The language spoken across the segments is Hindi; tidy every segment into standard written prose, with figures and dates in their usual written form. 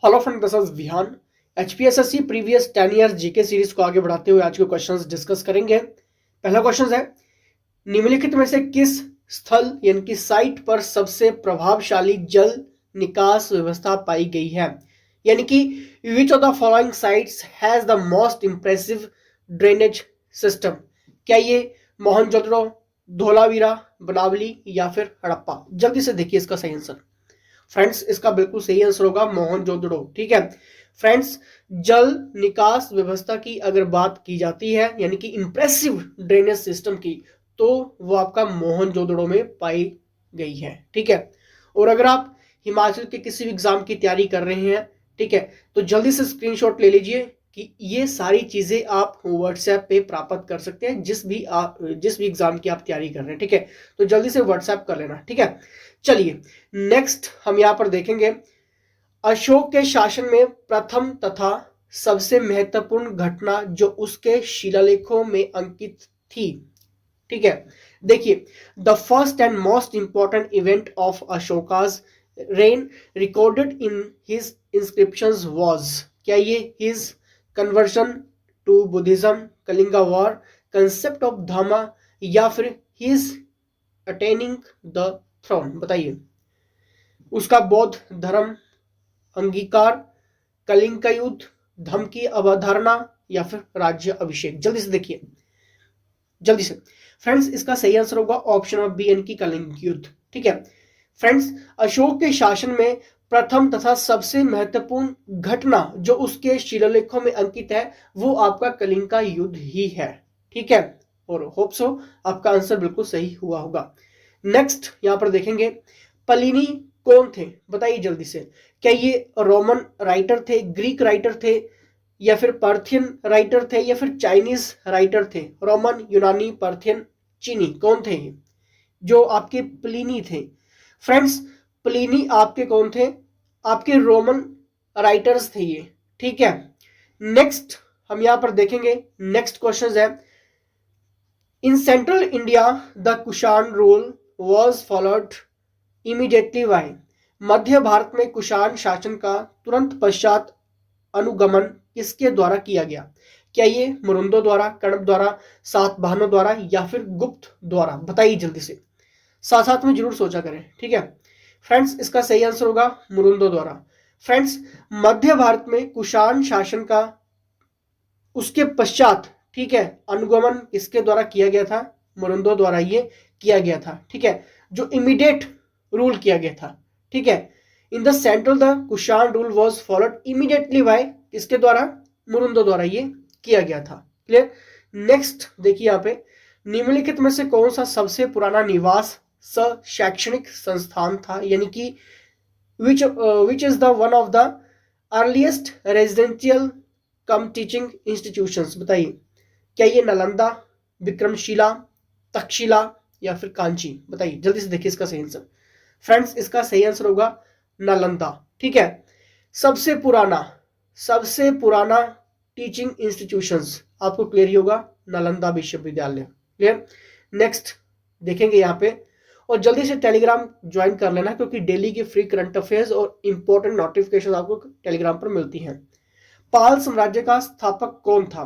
Hello friend, this is Vihaan. HPSSC previous 10 year GK series को आगे बढ़ाते हुए आज के क्वेश्चंस डिस्कस करेंगे। पहला क्वेश्चन है, निम्नलिखित में से किस स्थल यानी कि साइट पर सबसे प्रभावशाली जल निकास व्यवस्था पाई गई है, यानी कि विच of the following sites has the most impressive drainage system. क्या ये मोहनजोदड़ो, धोलावीरा, बनावली या फिर हड़प्पा? जल्दी से देखिए इसका सही आंसर। फ्रेंड्स, इसका बिल्कुल सही आंसर होगा मोहनजोदड़ो। ठीक है फ्रेंड्स, जल निकास व्यवस्था की अगर बात की जाती है यानी कि इंप्रेसिव ड्रेनेज सिस्टम की, तो वो आपका मोहनजोदड़ो में पाई गई है। ठीक है, और अगर आप हिमाचल के किसी भी एग्जाम की तैयारी कर रहे हैं, ठीक है, तो जल्दी से स्क्रीनशॉट ले लीजिए कि ये सारी चीजें आप व्हाट्सएप पे प्राप्त कर सकते हैं जिस भी एग्जाम की आप तैयारी कर रहे हैं। ठीक है, तो जल्दी से व्हाट्सएप कर लेना। ठीक है, चलिए नेक्स्ट हम यहां पर देखेंगे, अशोक के शासन में प्रथम तथा सबसे महत्वपूर्ण घटना जो उसके शिलालेखों में अंकित थी। ठीक है, देखिए, the first and most important event of Ashoka's reign recorded in his inscriptions was. क्या ये his conversion to Buddhism, Kalinga war, concept of dharma, या फिर हिज अटेनिंग द थ्रोन? बताइए। उसका बौद्ध धर्म अंगीकार, कलिंग का युद्ध, धर्म की अवधारणा, या फिर राज्य अभिषेक? जल्दी से देखिए, जल्दी से। फ्रेंड्स, इसका सही आंसर होगा ऑप्शन ऑफ बी यानी कि कलिंग युद्ध। ठीक है फ्रेंड्स, अशोक के शासन में प्रथम तथा सबसे महत्वपूर्ण घटना जो उसके शिलालेखों में अंकित है वो आपका कलिंग का युद्ध ही है। ठीक है, और होप सो आपका आंसर बिल्कुल सही हुआ होगा। नेक्स्ट यहां पर देखेंगे, प्लिनी कौन थे? बताइए जल्दी से। क्या ये रोमन राइटर थे, ग्रीक राइटर थे, या फिर पर्थियन राइटर थे, या फिर चाइनीज राइटर थे? रोमन, यूनानी, पर्थियन, चीनी, कौन थे ये जो आपके प्लिनी थे? फ्रेंड्स, प्लिनी आपके कौन थे? आपके रोमन राइटर्स थे ये। ठीक है, नेक्स्ट हम यहां पर देखेंगे, नेक्स्ट क्वेश्चन है, in central India the Kushan rule was followed immediately by. मध्य भारत में कुषाण शासन का तुरंत पश्चात अनुगमन किसके द्वारा किया गया? क्या ये मुरुंदों द्वारा, कणब द्वारा, सातवाहनों द्वारा, या फिर गुप्त द्वारा? बताइए जल्दी से, साथ साथ में जरूर सोचा करें। ठीक है फ्रेंड्स, इसका सही आंसर होगा मुरुंदों द्वारा। फ्रेंड्स, मध्य भारत में कुषाण शासन का उसके पश्चात, ठीक है, अनुगमन किसके द्वारा किया गया था? मुरुंदों द्वारा ये किया गया था। ठीक है, जो इमीडिएट रूल किया गया था। ठीक है, in the central the Kushan rule was followed immediately by, किसके द्वारा? मुरुंदों द्वारा ये किया गया था। क्लियर। नेक्स्ट देखिए यहाँ पे, निम्नलिखित में से कौन सा सबसे पुराना निवास शैक्षणिक संस्थान था, यानी कि which is the one of the earliest residential come teaching institutions? बताइए। क्या ये नालंदा, विक्रमशिला, तक्षशिला, या फिर कांची? बताइए जल्दी से देखिए इसका सही आंसर। फ्रेंड्स, इसका सही आंसर होगा नालंदा। ठीक है, सबसे पुराना टीचिंग इंस्टीट्यूशंस आपको क्लियर ही होगा, नालंदा विश्वविद्यालय। क्लियर। नेक्स्ट देखेंगे यहाँ पे, और जल्दी से टेलीग्राम ज्वाइन कर लेना क्योंकि डेली के फ्री करंट अफेयर्स और इंपॉर्टेंट नोटिफिकेशन आपको टेलीग्राम पर मिलती हैं। पाल साम्राज्य का स्थापक कौन था?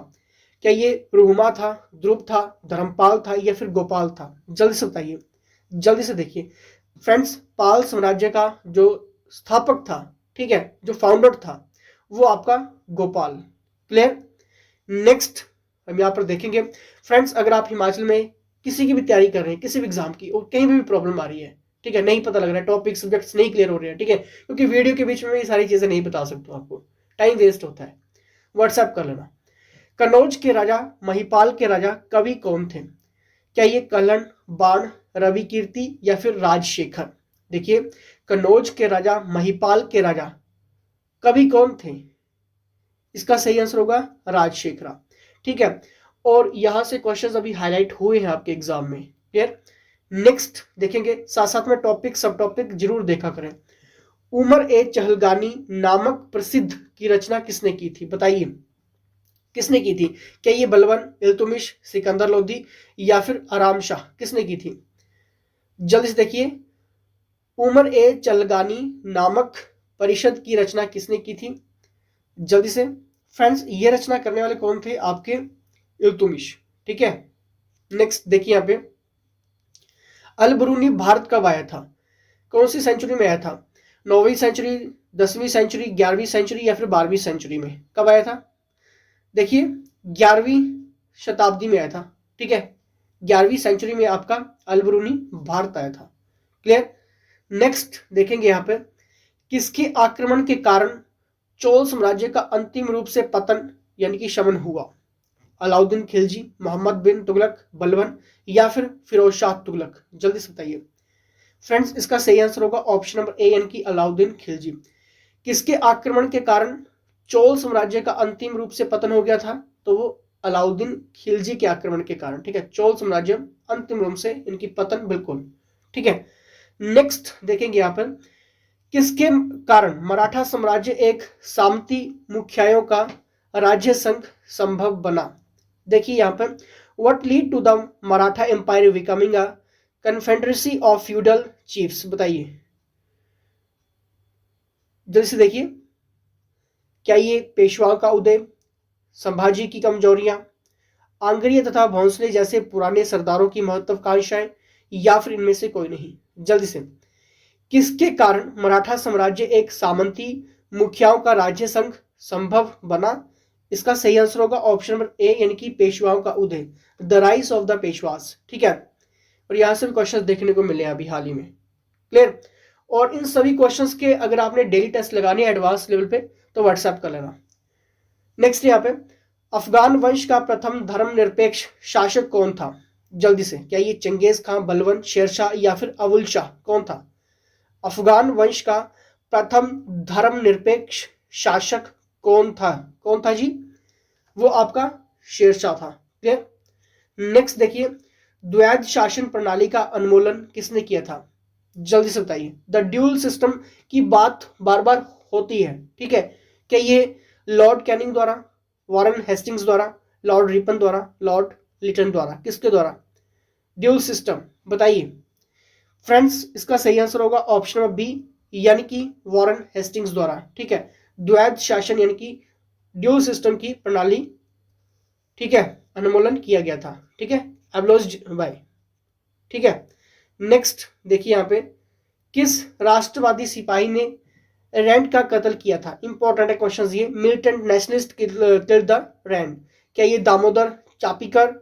क्या ये रुहुमा था, ध्रुव था, धर्मपाल था, या फिर गोपाल था? जल्दी से बताइए, जल्दी से देखिए। फ्रेंड्स, पाल साम्राज्य का जो स्थापक था, ठीक है, जो फाउंडर था, वो आपका गोपाल। क्लियर। नेक्स्ट हम यहाँ पर देखेंगे, फ्रेंड्स, अगर आप हिमाचल में किसी की भी तैयारी कर रहे हैं, किसी भी एग्जाम की, और कहीं भी प्रॉब्लम आ रही है, ठीक है, नहीं पता लग रहा है, टॉपिक सब्जेक्ट्स नहीं क्लियर हो रहे हैं, ठीक है, क्योंकि वीडियो के बीच में ये सारी चीजें नहीं बता सकता आपको, टाइम वेस्ट होता है, व्हाट्सएप कर लेना। कन्नौज के राजा, महिपाल के राजा कवि कौन थे? क्या ये कलन, बाण, रवि कीर्ति, या फिर राजशेखर? देखिए, कन्नौज के राजा, महिपाल के राजा कवि कौन थे? इसका सही आंसर होगा राजशेखरा। ठीक है, और यहां से क्वेश्चंस अभी हाईलाइट हुए हैं आपके एग्जाम में। क्लियर। नेक्स्ट देखेंगे, साथ साथ में टॉपिक सब टॉपिक जरूर देखा करें। उमर ए चहलगानी नामक प्रसिद्ध की रचना किसने की थी? बताइए किसने की थी? क्या ये बलबन, इल्तुमिश, सिकंदर लोधी, या फिर आराम शाह? किसने की थी? जल्दी से देखिए। उमर ए चलगानी नामक परिषद की रचना किसने की थी? जल्दी से फ्रेंड्स, ये रचना करने वाले कौन थे? आपके इल्तुतमिश। ठीक है, नेक्स्ट देखिए यहाँ पे, अल बरूनी भारत कब आया था? कौन सी सेंचुरी में आया था? 9वीं सेंचुरी, 10वीं सेंचुरी, 11वीं सेंचुरी या फिर 12वीं सेंचुरी में कब आया था? देखिए 11वीं शताब्दी में आया था। ठीक है, 11वीं सेंचुरी में आपका अल बरूनी भारत आया था। क्लियर? नेक्स्ट देखेंगे यहाँ पे, किसके आक्रमण के कारण चोल साम्राज्य का अंतिम रूप से पतन यानी कि शमन हुआ? अलाउद्दीन खिलजी, मोहम्मद बिन तुगलक, बलबन या फिर फिरोज शाह तुगलक? जल्दी से बताइए फ्रेंड्स, इसका सही आंसर होगा ऑप्शन नंबर ए यानी कि अलाउद्दीन खिलजी। किसके आक्रमण के कारण चोल साम्राज्य का अंतिम रूप से पतन हो गया था? तो वो अलाउद्दीन खिलजी के आक्रमण के कारण। ठीक है, चोल साम्राज्य अंतिम रूप से इनकी पतन, बिल्कुल। ठीक है, नेक्स्ट देखेंगे यहां पर, किसके कारण मराठा साम्राज्य एक सामंती मुख्यालयों का राज्य संघ संभव बना? देखिए यहां पर, what lead to the Maratha empire becoming a confederacy of feudal chiefs? बताइए जल्दी से। देखिए, क्या ये पेशवाओं का उदय, संभाजी की कमजोरियां, आंग्रीय तथा भोंसले जैसे पुराने सरदारों की महत्वाकांक्षाएं, या फिर इनमें से कोई नहीं? जल्दी से, किसके कारण मराठा साम्राज्य एक सामंती मुखियाओं का राज्य संघ संभव बना? इसका सही आंसर होगा ऑप्शन नंबर ए यानी कि पेशवाओं का उदय, the rise of the Peshwas. ठीक है, और यहां से भी क्वेश्चन देखने को मिले अभी हाल ही में। क्लियर? और इन सभी क्वेश्चंस के अगर आपने डेली टेस्ट लगाने एडवांस लेवल पे तो व्हाट्सएप कर लेना। नेक्स्ट यहाँ पे, अफगान वंश का प्रथम धर्मनिरपेक्ष शासक कौन था? जल्दी से, क्या ये चंगेज खां, बलबन, शेरशाह या फिर अबुल शाह? कौन था अफगान वंश का प्रथम धर्मनिरपेक्ष शासक? कौन था? कौन था जी? वो आपका शेरशाह था। क्लियर? नेक्स्ट देखिए, द्वैध शासन प्रणाली का उन्मूलन किसने किया था? जल्दी से बताइए। द ड्यूल सिस्टम की बात बार बार होती है। ठीक है, क्या ये लॉर्ड कैनिंग द्वारा, वॉरेन हेस्टिंग्स द्वारा, लॉर्ड रिपन द्वारा, लॉर्ड लिटन द्वारा? किसके द्वारा ड्यूल सिस्टम? बताइए फ्रेंड्स, इसका सही आंसर होगा ऑप्शन नंबर बी यानी कि वॉरेन हेस्टिंग्स द्वारा। ठीक है, द्वैध शासन यानी कि ड्यूल सिस्टम की प्रणाली, ठीक है, अनुमोलन किया गया था। ठीक है, एब्लोज बाय। ठीक है, नेक्स्ट देखिए यहाँ पे, किस राष्ट्रवादी सिपाही ने रैंड का कत्ल किया था? इंपॉर्टेंट है क्वेश्चन ये। Militant nationalist killed the Rand. क्या ये दामोदर चापीकर,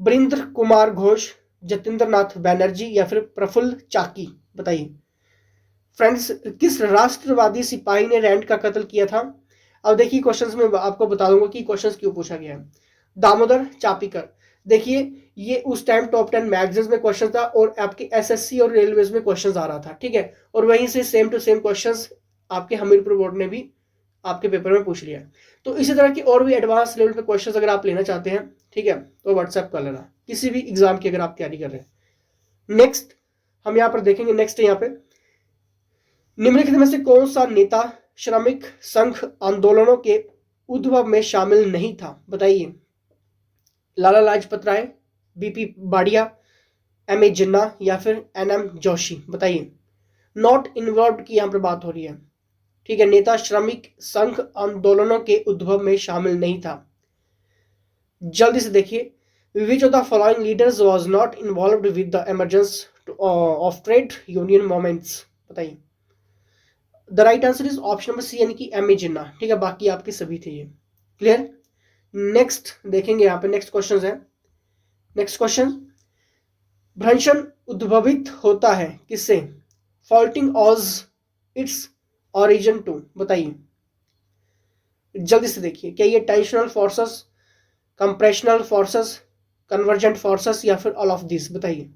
बरिंद्र कुमार घोष, जतेंद्र नाथ बैनर्जी या फिर प्रफुल्ल चाकी? बताइए फ्रेंड्स, किस राष्ट्रवादी सिपाही ने रैंड का कत्ल किया था? अब देखिए क्वेश्चंस में आपको बता दूंगा कि क्वेश्चंस क्यों पूछा गया है। दामोदर चापीकर, देखिए ये उस टाइम टॉप 10 मैगजीन्स में क्वेश्चन था और आपके एसएससी और रेलवेज में क्वेश्चन आ रहा था। ठीक है, और वहीं से सेम टू सेम क्वेश्चंस आपके हमीरपुर बोर्ड ने भी आपके पेपर में पूछ लिया। तो इसी तरह की और भी एडवांस लेवल पे क्वेश्चंस अगर आप लेना चाहते हैं, ठीक है, तो व्हाट्सएप कर लेना किसी भी एग्जाम की अगर आप तैयारी कर रहे हैं। नेक्स्ट हम यहाँ पर देखेंगे, नेक्स्ट यहाँ पे, निम्नलिखित में से कौन सा नेता श्रमिक संघ आंदोलनों के उद्भव में शामिल नहीं था? बताइए। लाला लाजपत राय, बीपी बाड़िया, एम ए जिन्ना या फिर एनएम जोशी? बताइए। नॉट इन्वॉल्व की यहां पर बात हो रही है। ठीक है, नेता श्रमिक संघ आंदोलनों के उद्भव में शामिल नहीं था। जल्दी से देखिए, which of the following leaders was not involved with the emergence of trade union movements? बताइए। The right answer is option number C यानी कि एम ए जिन्ना। ठीक है, बाकी आपके सभी थे ये। क्लियर? नेक्स्ट देखेंगे यहाँ पे, नेक्स्ट क्वेश्चन है। नेक्स्ट क्वेश्चन, भ्रंशन उद्भवित होता है किससे? Faulting owes its origin to? बताइए जल्दी से। देखिए, क्या ये tensional forces, compressional forces, convergent forces या फिर ऑल ऑफ दिस? बताइए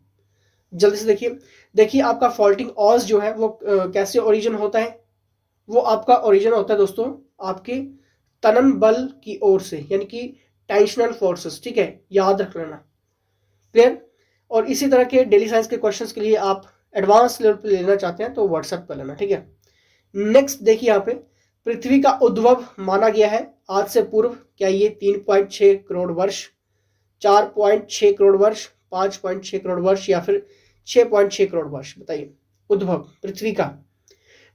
जल्दी से। देखिए आपका फॉल्टिंग ऑज जो है वो कैसे ओरिजिन होता है? वो आपका ओरिजिन होता है दोस्तों आपके तनन बल की ओर से, यानी कि टेंशनल फोर्सेस। ठीक है, याद रख लेना। क्लियर? और इसी तरह के डेली साइंस के क्वेश्चंस के लिए आप एडवांस लेवल पे लेना चाहते हैं तो व्हाट्सएप कर लेना। ठीक है, नेक्स्ट देखिए यहाँ पे, पृथ्वी का उद्भव माना गया है आज से पूर्व। क्या ये 3.6 करोड़ वर्ष, 4.6 करोड़ वर्ष, 5.6 करोड़ वर्ष या फिर 6.6 करोड़ वर्ष? बताइए उद्भव पृथ्वी का।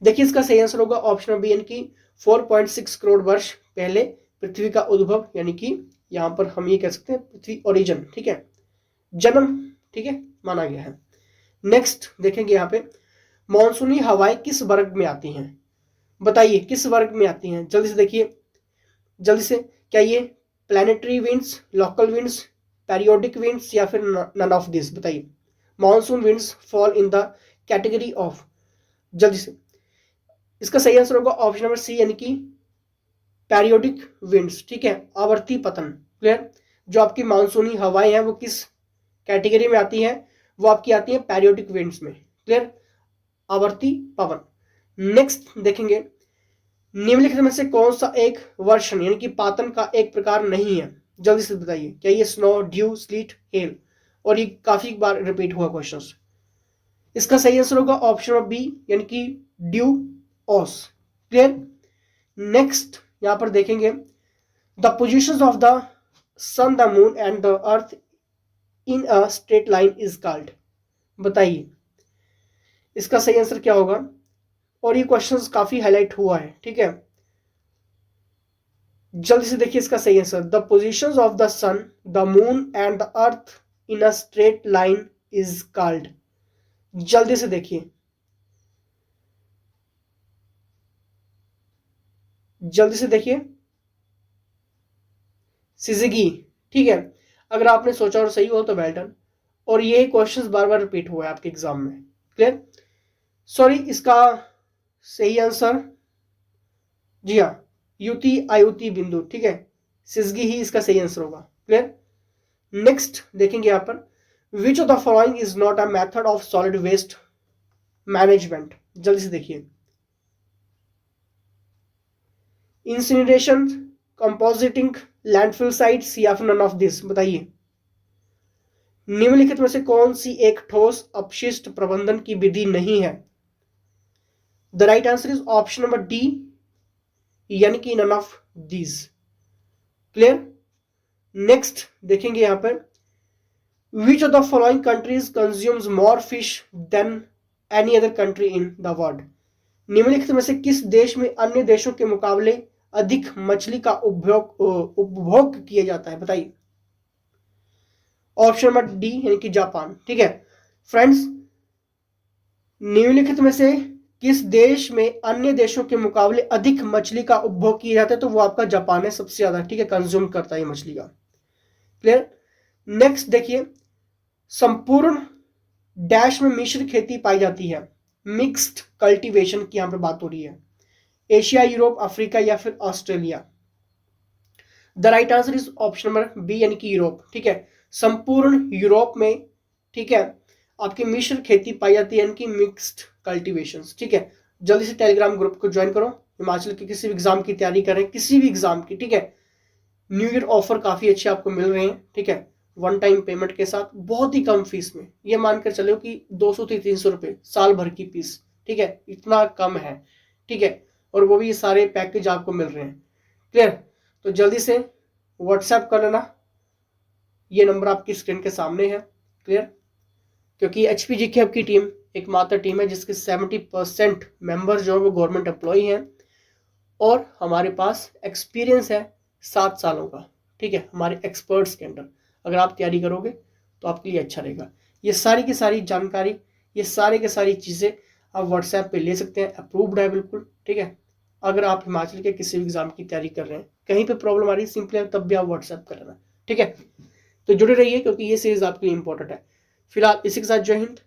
देखिए इसका सही आंसर होगा ऑप्शन बी, यानी कि 4.6 करोड़ वर्ष पहले पृथ्वी का उद्भव, यानी कि यहाँ पर हम ये कह सकते हैं पृथ्वी ओरिजिन, ठीक है, जन्म, ठीक है, माना गया है। नेक्स्ट देखेंगे यहाँ पे, मॉनसूनी हवाएं किस वर्ग में आती हैं? बताइए किस वर्ग में आती हैं, जल्दी से देखिए, जल्दी से। क्या ये planetary winds, local winds, periodic winds या फिर नन ऑफ दिस? बताइए। Monsoon winds fall in the category of, जल्दी से। इसका सही आंसर होगा ऑप्शन नंबर सी, यानी कि पेरियोडिक विंड्स, ठीक है, आवर्ती पतन। क्लियर? जो आपकी मानसूनी हवाएं हैं वो किस कैटेगरी में आती हैं? वो आपकी आती है पेरियोडिक विंड्स में। क्लियर? आवर्ती पवन। नेक्स्ट देखेंगे, निम्नलिखित में से कौन सा एक वर्षण यानी कि पातन का एक प्रकार नहीं है? जल्दी से बताइए। क्या ये स्नो, ड्यू, स्लीट, हेल? और ये काफी बार रिपीट हुआ क्वेश्चन। इसका सही आंसर होगा ऑप्शन बी, यानी कि ड्यू ऑस। क्लियर? नेक्स्ट यहां पर देखेंगे, the position of the sun, the moon and the earth in a straight line is called. बताइए इसका सही आंसर क्या होगा? और ये क्वेश्चंस काफी हाईलाइट हुआ है, ठीक है, जल्दी से देखिए इसका सही answer. The position of the sun, the moon and the earth in a straight line is called. जल्दी से देखिए, जल्दी से देखिए, सिजगी, ठीक है। अगर आपने सोचा और सही हो तो वेल डन। और ये क्वेश्चंस बार बार रिपीट हुआ है आपके एग्जाम में। क्लियर? सॉरी, इसका सही आंसर, जी हाँ, युति आयुति बिंदु, ठीक है, सिजगी ही इसका सही आंसर होगा। क्लियर? नेक्स्ट देखेंगे यहां पर, which of the following is not a method of solid waste management? जल्दी से देखिए। इंसिनरेशन, कंपोजिटिंग, लैंडफिल साइट्स या फिर नन ऑफ दिस? बताइए निम्नलिखित में से कौन सी एक ठोस अपशिष्ट प्रबंधन की विधि नहीं है? The right answer is option number D, यानी कि none of these. Clear? Next देखेंगे यहां पर, which of the following countries consumes more fish then any other country in the world? निम्नलिखित में से किस देश में अन्य देशों के मुकाबले अधिक मछली का उपभोग किया जाता है? बताइए। ऑप्शन नंबर डी, यानी कि जापान, ठीक है। फ्रेंड्स, निम्नलिखित में से किस देश में अन्य देशों के मुकाबले अधिक मछली का उपभोग किया जाता है? तो वो आपका जापान है, सबसे ज्यादा, ठीक है, कंज्यूम करता है मछली का। क्लियर? नेक्स्ट देखिए, संपूर्ण डैश में मिश्र खेती पाई जाती है, मिक्स्ड कल्टीवेशन की यहां पर बात हो रही है, एशिया, यूरोप, अफ्रीका या फिर Australia? The right answer is option number B, यानी कि यूरोप, ठीक है, संपूर्ण यूरोप में, ठीक है, आपकी मिश्र खेती पाई जाती है, यानी कि मिक्स्ड कल्टीवेशंस, ठीक है। जल्दी से टेलीग्राम ग्रुप को ज्वाइन करो, हिमाचल के किसी भी एग्जाम की तैयारी करें, किसी भी एग्जाम की, ठीक है। न्यू ईयर ऑफर काफी अच्छे आपको मिल रहे हैं, ठीक है, वन टाइम पेमेंट के साथ, बहुत ही कम फीस में। ये मानकर चलो कि 200 से 300 रुपए साल भर की फीस, ठीक है, इतना कम है, ठीक है, और वो भी सारे पैकेज आपको मिल रहे हैं। क्लियर? तो जल्दी से व्हाट्सएप कर लेना, ये नंबर आपकी स्क्रीन के सामने है। क्लियर? क्योंकि एचपीजी की आपकी टीम एकमात्र टीम है जिसके 70% मेंबर्स जो है वो गवर्नमेंट एम्प्लॉय हैं, और हमारे पास एक्सपीरियंस है 7 सालों का, ठीक है, हमारे एक्सपर्ट्स के अंडर। अगर आप तैयारी करोगे तो आपके लिए अच्छा रहेगा। ये सारी की सारी जानकारी, ये सारी की सारी चीज़ें आप व्हाट्सएप पे ले सकते हैं, अप्रूव्ड है बिल्कुल, ठीक है। अगर आप हिमाचल के किसी भी एग्जाम की तैयारी कर रहे हैं, कहीं पे प्रॉब्लम आ रही है, सिंपली तब भी आप व्हाट्सएप कर लेना, ठीक है। तो जुड़े रहिए क्योंकि ये सीरीज आपके लिए इंपॉर्टेंट है। फिलहाल इसी के साथ जय हिंद,